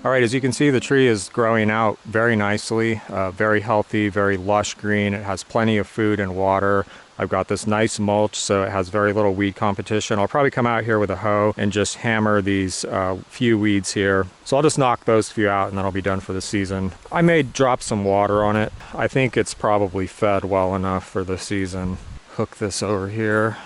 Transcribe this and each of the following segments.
All right, as you can see, the tree is growing out very nicely, very healthy, very lush green. It has plenty of food and water. I've got this nice mulch, so it has very little weed competition. I'll probably come out here with a hoe and just hammer these few weeds here. So I'll just knock those few out and then I'll be done for the season. I may drop some water on it. I think it's probably fed well enough for the season. Hook this over here.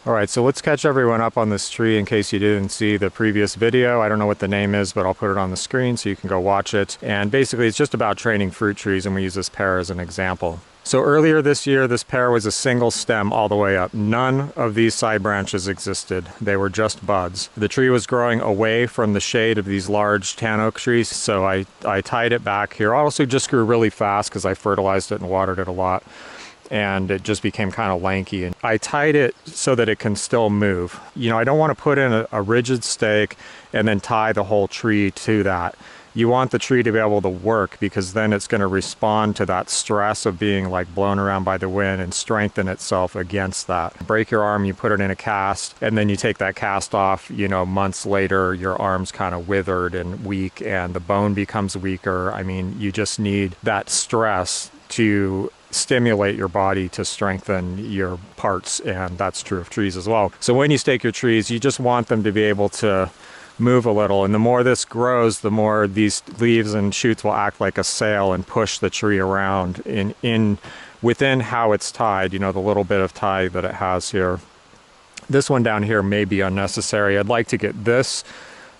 All right, so let's catch everyone up on this tree in case you didn't see the previous video. I don't know what the name is, but I'll put it on the screen so you can go watch it. And basically it's just about training fruit trees, and we use this pear as an example. So earlier this year, this pear was a single stem all the way up. None of these side branches existed. They were just buds. The tree was growing away from the shade of these large tan oak trees, so I tied it back here. I also just grew really fast because I fertilized it and watered it a lot, and it just became kind of lanky. And I tied it so that it can still move. You know, I don't want to put in a rigid stake and then tie the whole tree to that. You want the tree to be able to work, because then it's going to respond to that stress of being like blown around by the wind and strengthen itself against that. Break your arm, you put it in a cast, and then you take that cast off, you know, months later, your arm's kind of withered and weak and the bone becomes weaker. I mean, you just need that stress to stimulate your body to strengthen your parts, and that's true of trees as well. So when you stake your trees, you just want them to be able to move a little, and the more this grows, the more these leaves and shoots will act like a sail and push the tree around within how it's tied, you know, the little bit of tie that it has here. This one down here may be unnecessary. I'd like to get this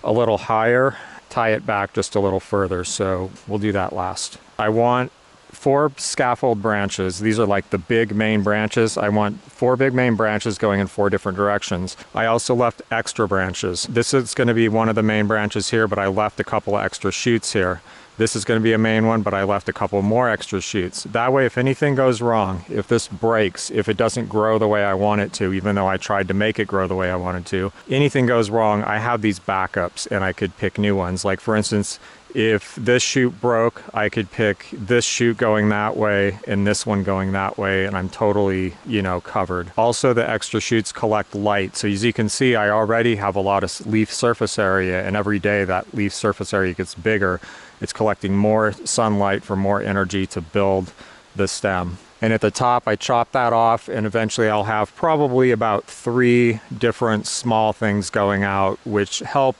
a little higher, tie it back just a little further, so we'll do that last. I want 4 scaffold branches. These are like the big main branches. I want 4 big main branches going in 4 different directions. I also left extra branches. This is going to be one of the main branches here, but I left a couple of extra shoots here. This is going to be a main one, but I left a couple more extra shoots. That way, if anything goes wrong, if this breaks, if it doesn't grow the way I want it to, even though I tried to make it grow the way I wanted to, anything goes wrong, I have these backups and I could pick new ones. Like for instance, if this shoot broke, I could pick this shoot going that way and this one going that way, and I'm totally, you know, covered. Also, the extra shoots collect light. So as you can see, I already have a lot of leaf surface area, and every day that leaf surface area gets bigger. It's collecting more sunlight for more energy to build the stem. And at the top, I chop that off, and eventually I'll have probably about 3 different small things going out, which help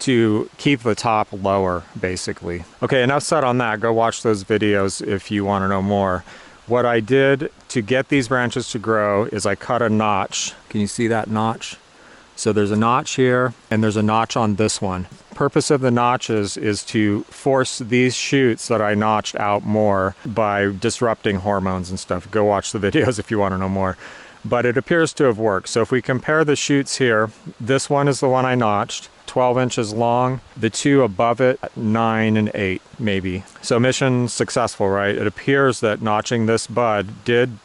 to keep the top lower, basically. Okay, enough said on that. Go watch those videos if you want to know more. What I did to get these branches to grow is I cut a notch. Can you see that notch? So there's a notch here, and there's a notch on this one. Purpose of the notches is to force these shoots that I notched out more by disrupting hormones and stuff. Go watch the videos if you want to know more. But it appears to have worked. So if we compare the shoots here, this one is the one I notched, 12 inches long. The 2 above it, 9 and 8 maybe. So mission successful, right? It appears that notching this bud did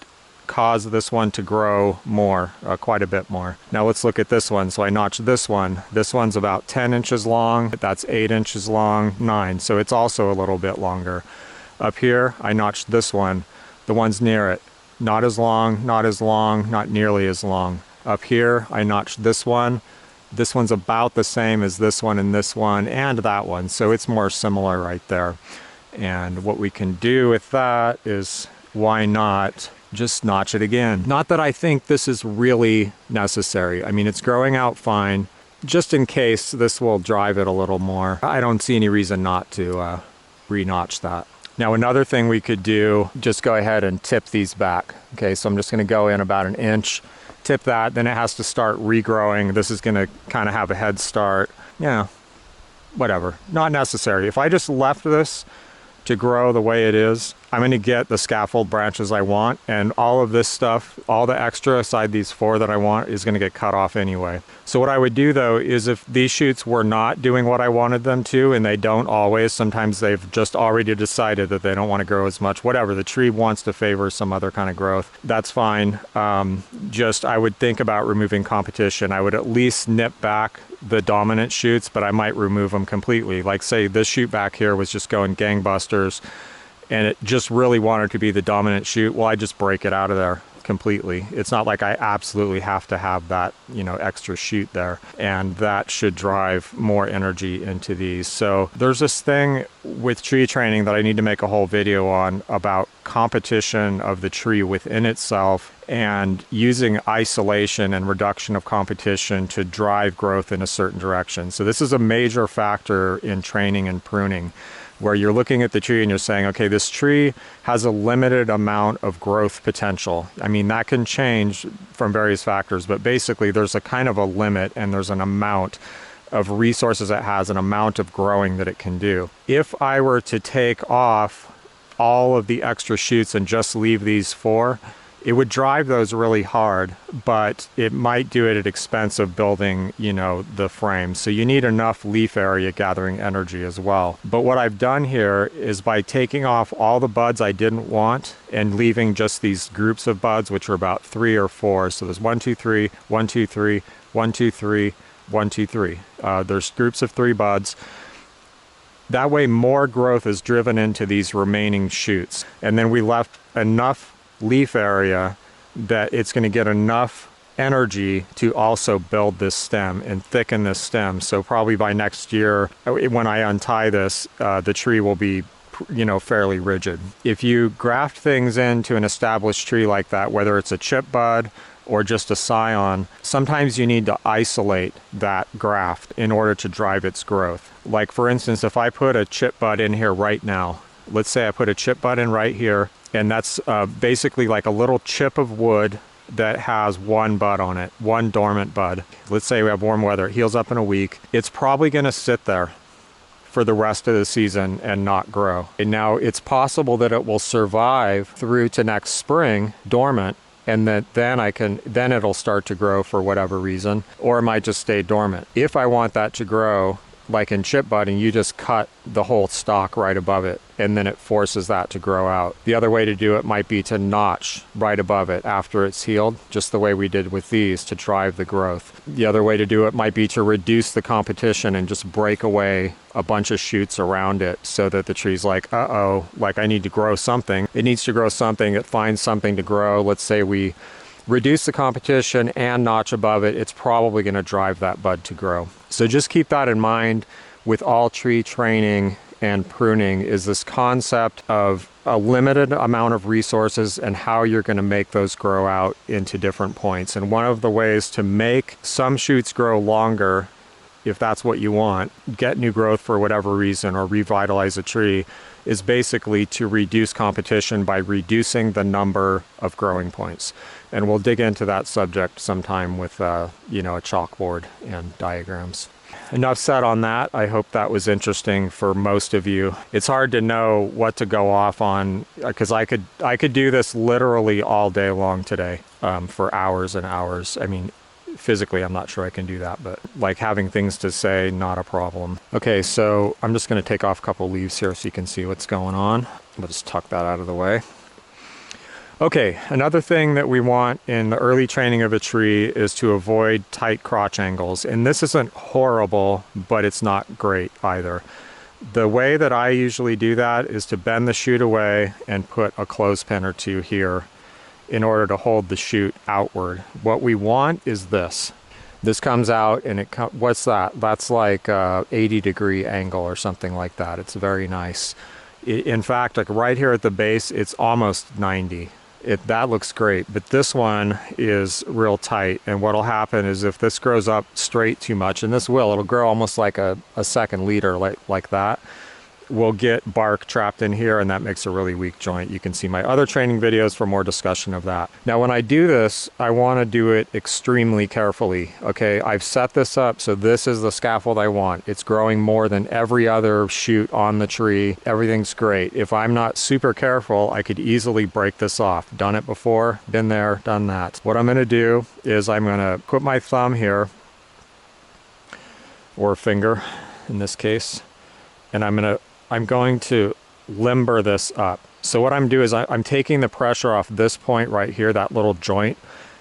cause this one to grow more, quite a bit more. Now let's look at this one. So I notched this one. This one's about 10 inches long. That's 8 inches long, 9. So it's also a little bit longer. Up here, I notched this one. The one's near it. Not as long, not as long, not nearly as long. Up here, I notched this one. This one's about the same as this one and that one. So it's more similar right there. And what we can do with that is, why not just notch it again? Not that I think this is really necessary. I mean, it's growing out fine. Just in case this will drive it a little more, I don't see any reason not to re-notch that. Now another thing we could do, just go ahead and tip these back. Okay, so I'm just going to go in about 1 inch, tip that, then it has to start regrowing. This is going to kind of have a head start. Yeah, whatever, not necessary. If I just left this to grow the way it is, I'm going to get the scaffold branches I want, and all of this stuff, all the extra aside these 4 that I want, is going to get cut off anyway. So what I would do though is if these shoots were not doing what I wanted them to, and they don't always, sometimes they've just already decided that they don't want to grow as much, whatever, the tree wants to favor some other kind of growth, that's fine. Just I would think about removing competition. I would at least nip back the dominant shoots, but I might remove them completely. Like say this shoot back here was just going gangbusters, and it just really wanted to be the dominant shoot, well, I just break it out of there completely. It's not like I absolutely have to have that, you know, extra shoot there, and that should drive more energy into these. So there's this thing with tree training that I need to make a whole video on about competition of the tree within itself and using isolation and reduction of competition to drive growth in a certain direction. So this is a major factor in training and pruning, where you're looking at the tree and you're saying, okay, this tree has a limited amount of growth potential. I mean, that can change from various factors, but basically there's a kind of a limit, and there's an amount of resources it has, an amount of growing that it can do. If I were to take off all of the extra shoots and just leave these 4, it would drive those really hard, but it might do it at expense of building, you know, the frame. So you need enough leaf area gathering energy as well. But what I've done here is by taking off all the buds I didn't want and leaving just these groups of buds, which are about 3 or 4. So there's 1, 2, 3, 1, 2, 3, 1, 2, 3, 1, 2, 3. There's groups of 3 buds. That way more growth is driven into these remaining shoots. And then we left enough leaf area that it's going to get enough energy to also build this stem and thicken this stem. So probably by next year, when I untie this, the tree will be, you know, fairly rigid. If you graft things into an established tree like that, whether it's a chip bud or just a scion, sometimes you need to isolate that graft in order to drive its growth. Like for instance, if I put a chip bud in here right now, let's say I put a chip bud in right here, and that's basically like a little chip of wood that has 1 bud on it, 1 dormant bud. Let's say we have warm weather, it heals up in a week. It's probably going to sit there for the rest of the season and not grow. And now it's possible that it will survive through to next spring dormant, and that then it'll start to grow for whatever reason, or it might just stay dormant. If I want that to grow, like in chip budding, you just cut the whole stalk right above it, and then it forces that to grow out. The other way to do it might be to notch right above it after it's healed, just the way we did with these, to drive the growth. The other way to do it might be to reduce the competition and just break away a bunch of shoots around it, so that the tree's like, uh-oh, like I need to grow something. It needs to grow something. It finds something to grow. Let's say we reduce the competition and notch above it, it's probably going to drive that bud to grow. So just keep that in mind with all tree training and pruning, is this concept of a limited amount of resources and how you're going to make those grow out into different points. And one of the ways to make some shoots grow longer, if that's what you want, get new growth for whatever reason, or revitalize a tree, is basically to reduce competition by reducing the number of growing points. And we'll dig into that subject sometime with, you know, a chalkboard and diagrams. Enough said on that. I hope that was interesting for most of you. It's hard to know what to go off on, because I could do this literally all day long today, for hours and hours. I mean, physically, I'm not sure I can do that, but like having things to say, not a problem. Okay, so I'm just going to take off a couple leaves here so you can see what's going on. We'll just tuck that out of the way. Okay, another thing that we want in the early training of a tree is to avoid tight crotch angles. And this isn't horrible, but it's not great either. The way that I usually do that is to bend the shoot away and put a clothespin or 2 here in order to hold the shoot outward. What we want is this. This comes out and what's that? That's like a 80-degree angle or something like that. It's very nice. In fact, like right here at the base, it's almost 90. That looks great, but this one is real tight. And what'll happen is if this grows up straight too much, and this will, it'll grow almost like a second leader like that. will get bark trapped in here, and that makes a really weak joint. You can see my other training videos for more discussion of that. Now, when I do this, I want to do it extremely carefully. Okay, I've set this up so this is the scaffold I want. It's growing more than every other shoot on the tree. Everything's great. If I'm not super careful, I could easily break this off. Done it before, been there, done that. What I'm going to do is I'm going to put my thumb here, or finger in this case, and I'm going to limber this up. So what I'm doing is I'm taking the pressure off this point right here. That little joint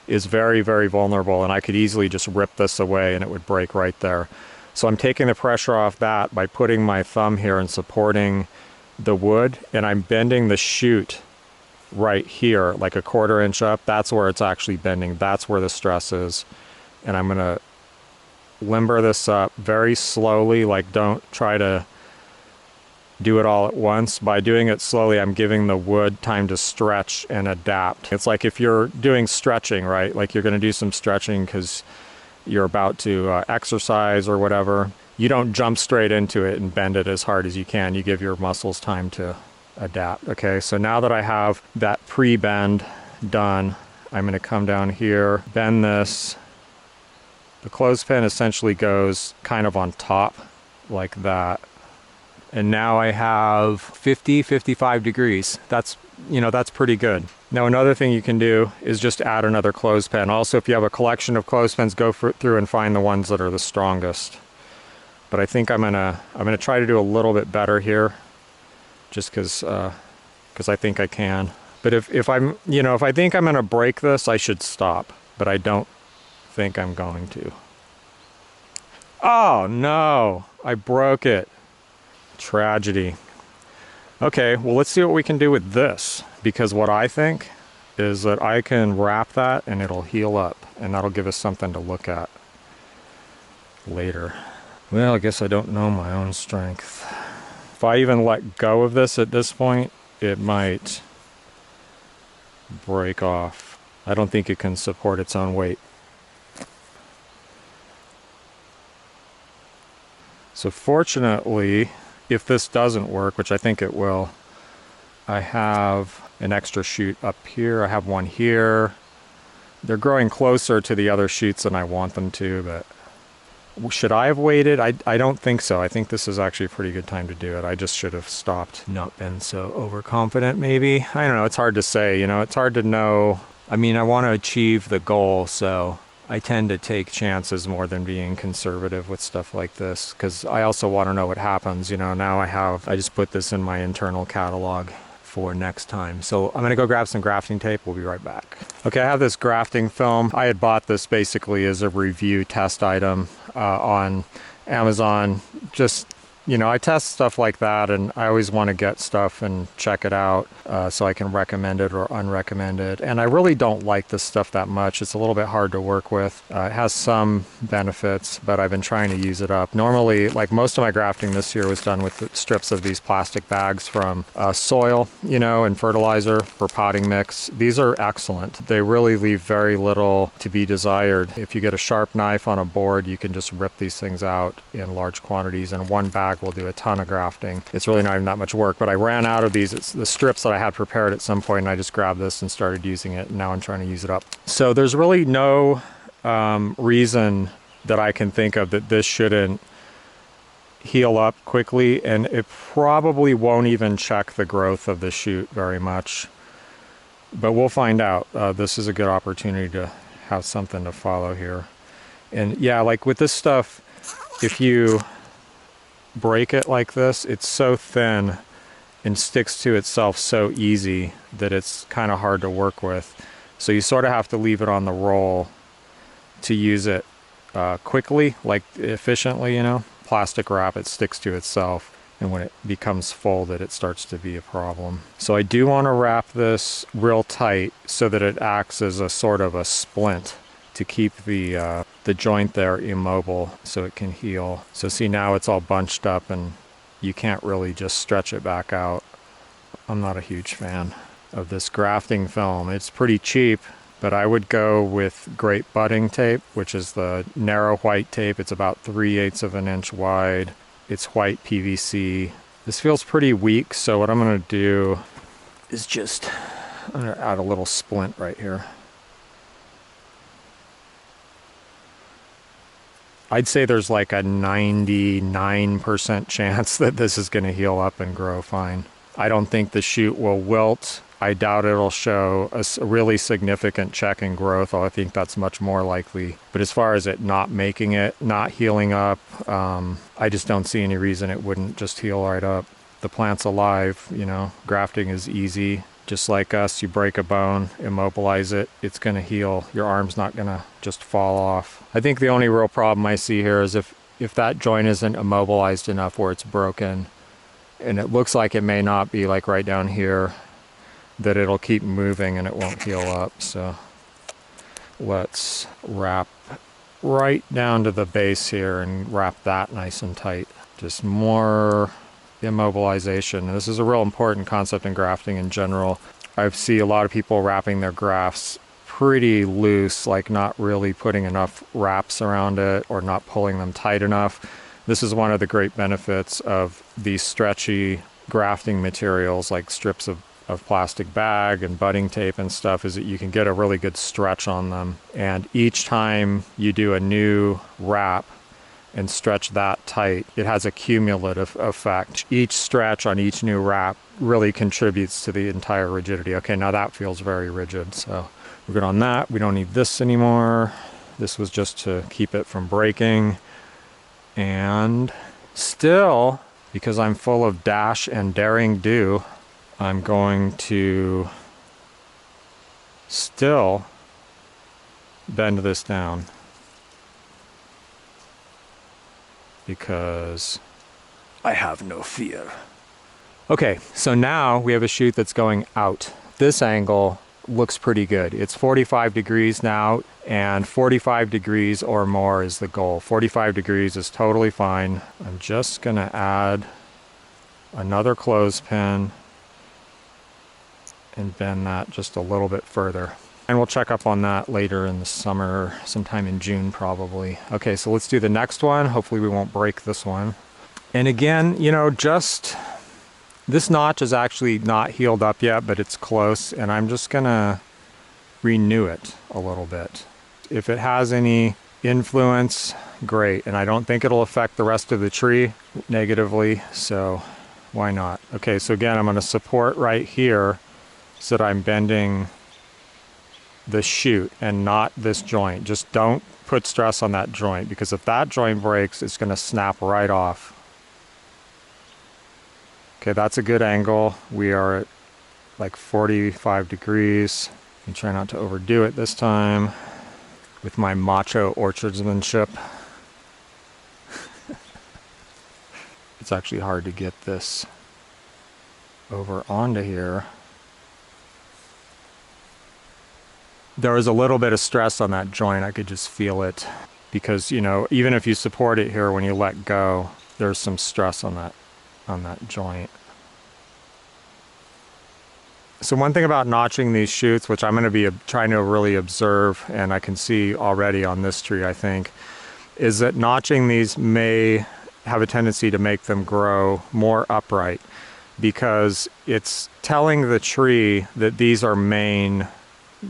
is very, very vulnerable, and I could easily just rip this away and it would break right there. So I'm taking the pressure off that by putting my thumb here and supporting the wood, and I'm bending the shoot right here, like a 1/4 inch up. That's where it's actually bending. That's where the stress is. And I'm gonna limber this up very slowly, like don't try to do it all at once. By doing it slowly, I'm giving the wood time to stretch and adapt. It's like if you're doing stretching, right? Like you're going to do some stretching because you're about to exercise or whatever. You don't jump straight into it and bend it as hard as you can. You give your muscles time to adapt. Okay, so now that I have that pre-bend done, I'm going to come down here, bend this. The clothespin essentially goes kind of on top like that. And now I have 55 degrees. That's, you know, that's pretty good. Now another thing you can do is just add another clothespin. Also, if you have a collection of clothespins, go through and find the ones that are the strongest. But I think I'm gonna try to do a little bit better here, just because I think I can. But if I'm, you know, if I think I'm gonna break this, I should stop. But I don't think I'm going to. Oh no, I broke it. Tragedy. Okay, well, let's see what we can do with this, because what I think is that I can wrap that and it'll heal up, and that'll give us something to look at later. Well, I guess I don't know my own strength. If I even let go of this at this point, it might break off. I don't think it can support its own weight. So fortunately, if this doesn't work, which I think it will, I have an extra shoot up here. I have one here. They're growing closer to the other shoots than I want them to, but should I have waited? I don't think so. I think this is actually a pretty good time to do it. I just should have stopped, not been so overconfident maybe. I don't know, it's hard to say, you know, it's hard to know. I mean, I want to achieve the goal, so I tend to take chances more than being conservative with stuff like this, because I also want to know what happens. You know, now I just put this in my internal catalog for next time. So I'm going to go grab some grafting tape. We'll be right back. Okay, I have this grafting film. I had bought this basically as a review test item on Amazon. Just, you know, I test stuff like that, and I always want to get stuff and check it out so I can recommend it or unrecommend it. And I really don't like this stuff that much. It's a little bit hard to work with. It has some benefits, but I've been trying to use it up. Normally, like most of my grafting this year was done with strips of these plastic bags from soil, you know, and fertilizer for potting mix. These are excellent. They really leave very little to be desired. If you get a sharp knife on a board, you can just rip these things out in large quantities, and one bag will do a ton of grafting. It's really not even that much work, but I ran out of these. It's the strips that I had prepared at some point, and I just grabbed this and started using it, and now I'm trying to use it up. So there's really no reason that I can think of that this shouldn't heal up quickly, and it probably won't even check the growth of the shoot very much, but we'll find out. This is a good opportunity to have something to follow here. And yeah, like with this stuff, if you break it like this, it's so thin and sticks to itself so easy that it's kind of hard to work with. So you sort of have to leave it on the roll to use it quickly, like efficiently, you know. Plastic wrap, it sticks to itself, and when it becomes folded, it starts to be a problem. So I do want to wrap this real tight so that it acts as a sort of a splint to keep the joint there immobile so it can heal. So see, now it's all bunched up and you can't really just stretch it back out. I'm not a huge fan of this grafting film. It's pretty cheap, but I would go with great budding tape, which is the narrow white tape. It's about 3/8 of an inch wide. It's white PVC. This feels pretty weak, so what I'm going to do is just, I'm going to add a little splint right here. I'd say there's like a 99% chance that this is going to heal up and grow fine. I don't think the shoot will wilt. I doubt it'll show a really significant check in growth. I think that's much more likely. But as far as it not making it, not healing up, I just don't see any reason it wouldn't just heal right up. The plant's alive, you know, grafting is easy. Just like us, you break a bone, immobilize it, it's going to heal. Your arm's not going to just fall off. I think the only real problem I see here is if that joint isn't immobilized enough where it's broken, and it looks like it may not be, like right down here, that it'll keep moving and it won't heal up. So let's wrap right down to the base here and wrap that nice and tight. Just more immobilization. This is a real important concept in grafting in general. I see a lot of people wrapping their grafts pretty loose, like not really putting enough wraps around it or not pulling them tight enough. This is one of the great benefits of these stretchy grafting materials, like strips of plastic bag and budding tape and stuff, is that you can get a really good stretch on them. And each time you do a new wrap and stretch that tight, it has a cumulative effect. Each stretch on each new wrap really contributes to the entire rigidity. Okay, now that feels very rigid, so we're good on that. We don't need this anymore. This was just to keep it from breaking. And still, because I'm full of dash and daring do, I'm going to still bend this down, because I have no fear. Okay, so now we have a shoot that's going out. This angle looks pretty good. It's 45 degrees now, and 45 degrees or more is the goal. 45 degrees is totally fine. I'm just gonna add another clothespin and bend that just a little bit further. And we'll check up on that later in the summer, sometime in June probably. Okay, so let's do the next one. Hopefully we won't break this one. And again, you know, just this notch is actually not healed up yet, but it's close, and I'm just gonna renew it a little bit. If it has any influence, great. And I don't think it'll affect the rest of the tree negatively, so why not? Okay, so again, I'm gonna support right here so that I'm bending the shoot and not this joint. Just don't put stress on that joint, because if that joint breaks, it's going to snap right off. Okay, that's a good angle. We are at like 45 degrees. And try not to overdo it this time with my macho orchardsmanship. It's actually hard to get this over onto here. There was a little bit of stress on that joint. I could just feel it, because, you know, even if you support it here, when you let go, there's some stress on that joint. So one thing about notching these shoots, which I'm going to be trying to really observe, and I can see already on this tree, I think, is that notching these may have a tendency to make them grow more upright, because it's telling the tree that these are main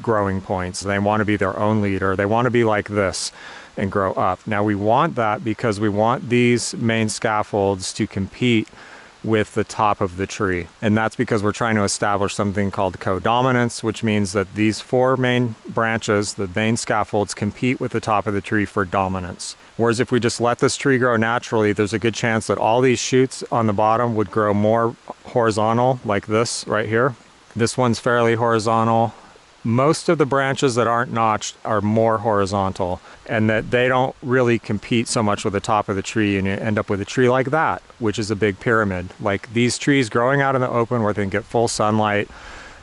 growing points. They want to be their own leader. They want to be like this and grow up. Now we want that because we want these main scaffolds to compete with the top of the tree. And that's because we're trying to establish something called codominance, which means that these four main branches, the main scaffolds, compete with the top of the tree for dominance. Whereas if we just let this tree grow naturally, there's a good chance that all these shoots on the bottom would grow more horizontal, like this right here. This one's fairly horizontal. Most of the branches that aren't notched are more horizontal, and that they don't really compete so much with the top of the tree, and you end up with a tree like that, which is a big pyramid. Like these trees growing out in the open where they can get full sunlight,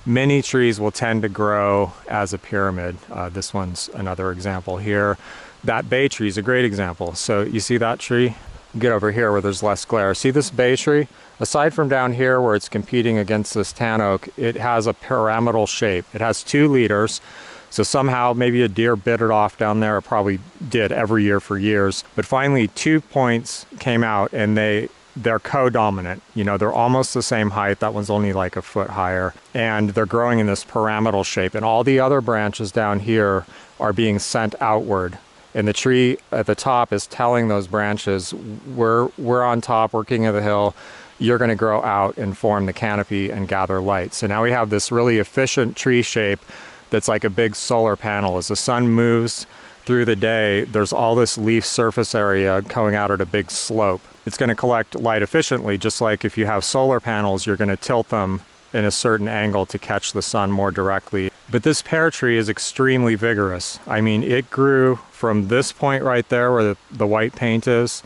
many trees will tend to grow as a pyramid. This one's another example here. That bay tree is a great example. So you see that tree? Get over here where there's less glare. See this bay tree? Aside from down here where it's competing against this tan oak, it has a pyramidal shape. It has two leaders. So somehow maybe a deer bit it off down there. It probably did every year for years. But finally 2 points came out, and they they're codominant. You know, they're almost the same height. That one's only like a foot higher. And they're growing in this pyramidal shape. And all the other branches down here are being sent outward. And the tree at the top is telling those branches, we're on top, we're king of the hill. You're going to grow out and form the canopy and gather light. So now we have this really efficient tree shape that's like a big solar panel. As the sun moves through the day, there's all this leaf surface area going out at a big slope. It's going to collect light efficiently, just like if you have solar panels, you're going to tilt them in a certain angle to catch the sun more directly. But this pear tree is extremely vigorous. I mean, it grew from this point right there where the white paint is,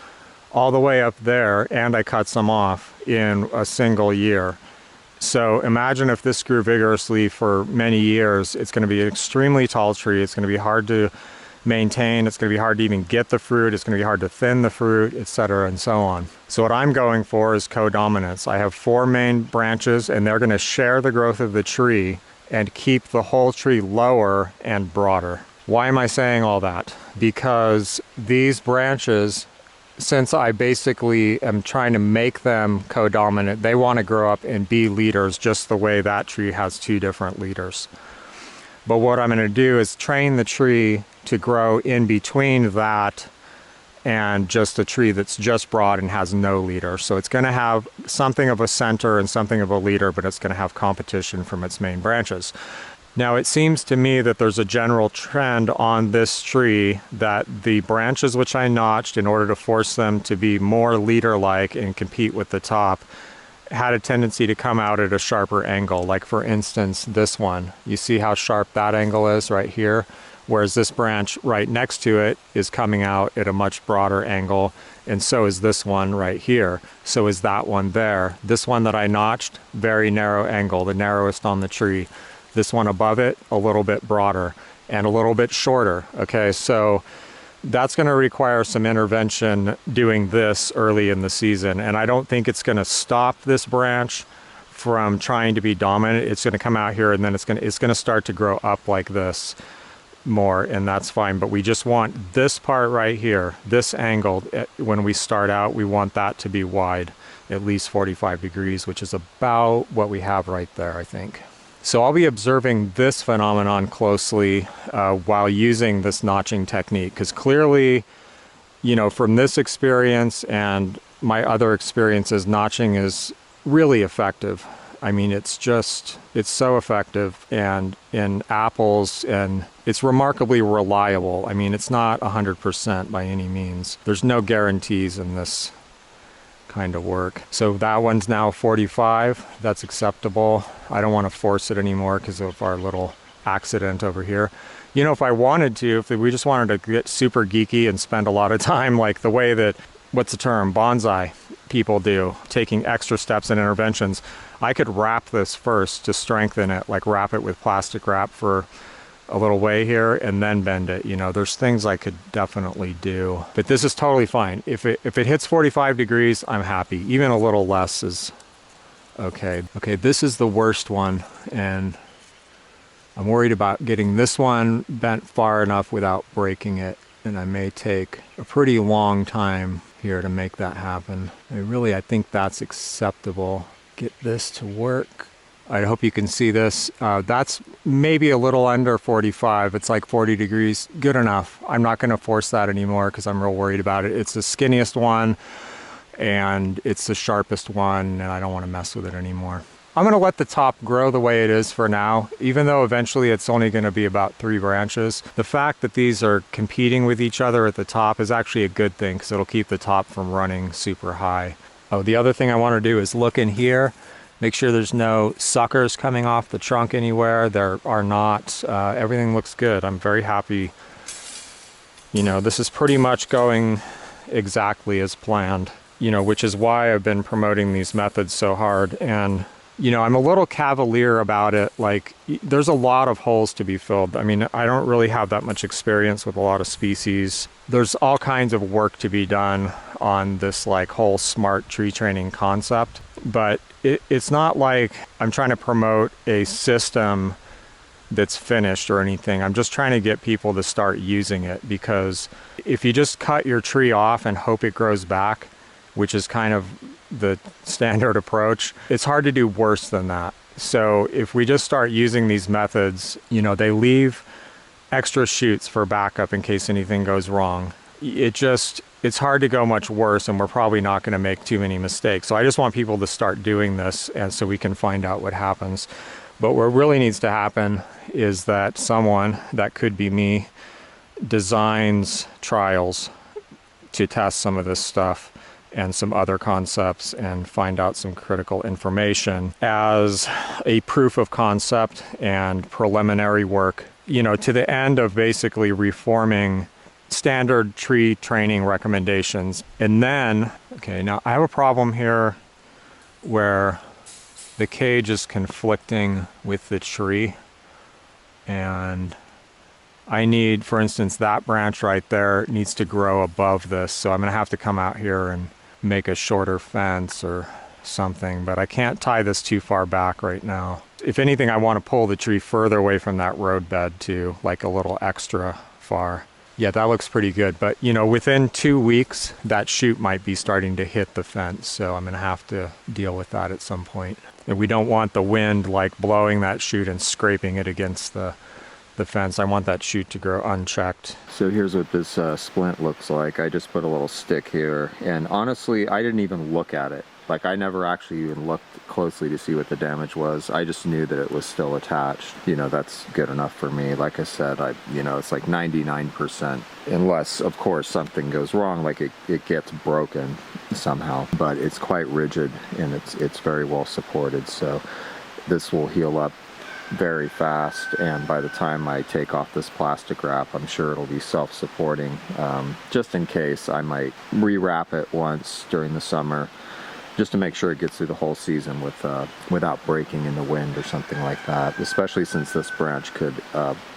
all the way up there, and I cut some off in a single year. So imagine if this grew vigorously for many years. It's going to be an extremely tall tree. It's going to be hard to maintain. It's going to be hard to even get the fruit. It's going to be hard to thin the fruit, etc., and so on. So what I'm going for is codominance. I have 4 main branches, and they're going to share the growth of the tree and keep the whole tree lower and broader. Why am I saying all that? Because these branches, since I basically am trying to make them codominant, they want to grow up and be leaders just the way that tree has 2 different leaders. But what I'm going to do is train the tree to grow in between that and just a tree that's just broad and has no leader. So it's going to have something of a center and something of a leader, but it's going to have competition from its main branches. Now it seems to me that there's a general trend on this tree that the branches which I notched in order to force them to be more leader-like and compete with the top had a tendency to come out at a sharper angle. Like for instance, this one. You see how sharp that angle is right here? Whereas this branch right next to it is coming out at a much broader angle, and so is this one right here. So is that one there. This one that I notched, very narrow angle, the narrowest on the tree. This one above it, a little bit broader and a little bit shorter. Okay, so that's going to require some intervention doing this early in the season, and I don't think it's going to stop this branch from trying to be dominant. It's going to come out here and then it's going to start to grow up like this more, and that's fine. But we just want this part right here, this angle, when we start out, we want that to be wide, at least 45 degrees, which is about what we have right there, I think. So I'll be observing this phenomenon closely while using this notching technique, because clearly, you know, from this experience and my other experiences, notching is really effective. I mean, it's so effective, and in apples, and it's remarkably reliable. I mean, it's not 100% by any means. There's no guarantees in this kind of work. So that one's now 45. That's acceptable. I don't want to force it anymore because of our little accident over here. You know, if I wanted to, if we just wanted to get super geeky and spend a lot of time, like the way that, what's the term, bonsai people do, taking extra steps and interventions, I could wrap this first to strengthen it, like wrap it with plastic wrap for a little way here and then bend it. You know, there's things I could definitely do, but this is totally fine. If it hits 45 degrees, I'm happy. Even a little less is okay. Okay, this is the worst one, and I'm worried about getting this one bent far enough without breaking it, and I may take a pretty long time here to make that happen. I think that's acceptable. Get this to work. I hope you can see this. That's maybe a little under 45. It's like 40 degrees. Good enough. I'm not going to force that anymore because I'm real worried about it. It's the skinniest one and it's the sharpest one, and I don't want to mess with it anymore. I'm going to let the top grow the way it is for now, even though eventually it's only going to be about 3 branches. The fact that these are competing with each other at the top is actually a good thing because it'll keep the top from running super high. Oh, the other thing I want to do is look in here. Make sure there's no suckers coming off the trunk anywhere. There are not. Everything looks good. I'm very happy. You know, this is pretty much going exactly as planned, you know, which is why I've been promoting these methods so hard. And, you know, I'm a little cavalier about it. Like, there's a lot of holes to be filled. I mean, I don't really have that much experience with a lot of species. There's all kinds of work to be done on this, like, whole smart tree training concept. But it's not like I'm trying to promote a system that's finished or anything. I'm just trying to get people to start using it, because if you just cut your tree off and hope it grows back, which is kind of the standard approach. It's hard to do worse than that. So if we just start using these methods, you know, they leave extra shoots for backup in case anything goes wrong. It's hard to go much worse, and we're probably not going to make too many mistakes. So I just want people to start doing this, and so we can find out what happens. But what really needs to happen is that someone, that could be me, designs trials to test some of this stuff and some other concepts and find out some critical information as a proof of concept and preliminary work, you know, to the end of basically reforming standard tree training recommendations. And then, okay, now I have a problem here where the cage is conflicting with the tree, and I need, for instance, that branch right there needs to grow above this, so I'm going to have to come out here and make a shorter fence or something, but I can't tie this too far back right now. If anything, I want to pull the tree further away from that roadbed too, like a little extra far. Yeah, that looks pretty good, but you know, within 2 weeks, that shoot might be starting to hit the fence, so I'm going to have to deal with that at some point. And we don't want the wind like blowing that shoot and scraping it against the fence. I want that shoot to grow unchecked. So here's what this splint looks like. I just put a little stick here, and honestly, I didn't even look at it. Like, I never actually even looked closely to see what the damage was. I just knew that it was still attached. You know, that's good enough for me. Like I said, you know, it's like 99%, unless, of course, something goes wrong, like it gets broken somehow. But it's quite rigid, and it's very well supported, so this will heal up very fast, and by the time I take off this plastic wrap, I'm sure it'll be self-supporting. Just in case, I might rewrap it once during the summer, just to make sure it gets through the whole season without breaking in the wind or something like that, especially since this branch could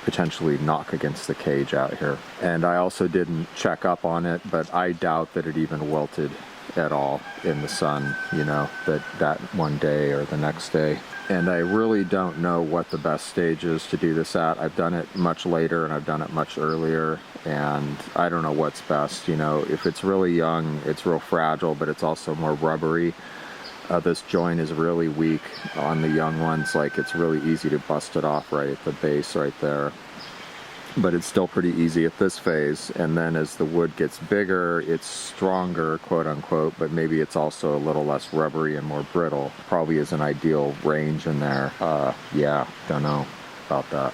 potentially knock against the cage out here. And I also didn't check up on it, but I doubt that it even wilted at all in the sun, you know, that one day or the next day. And I really don't know what the best stage is to do this at. I've done it much later and I've done it much earlier, and I don't know what's best. You know, if it's really young, it's real fragile, but it's also more rubbery. This joint is really weak on the young ones. Like, it's really easy to bust it off right at the base right there. But it's still pretty easy at this phase, and then as the wood gets bigger, it's stronger, quote unquote, but maybe it's also a little less rubbery and more brittle. Probably is an ideal range in there. Yeah, don't know about that.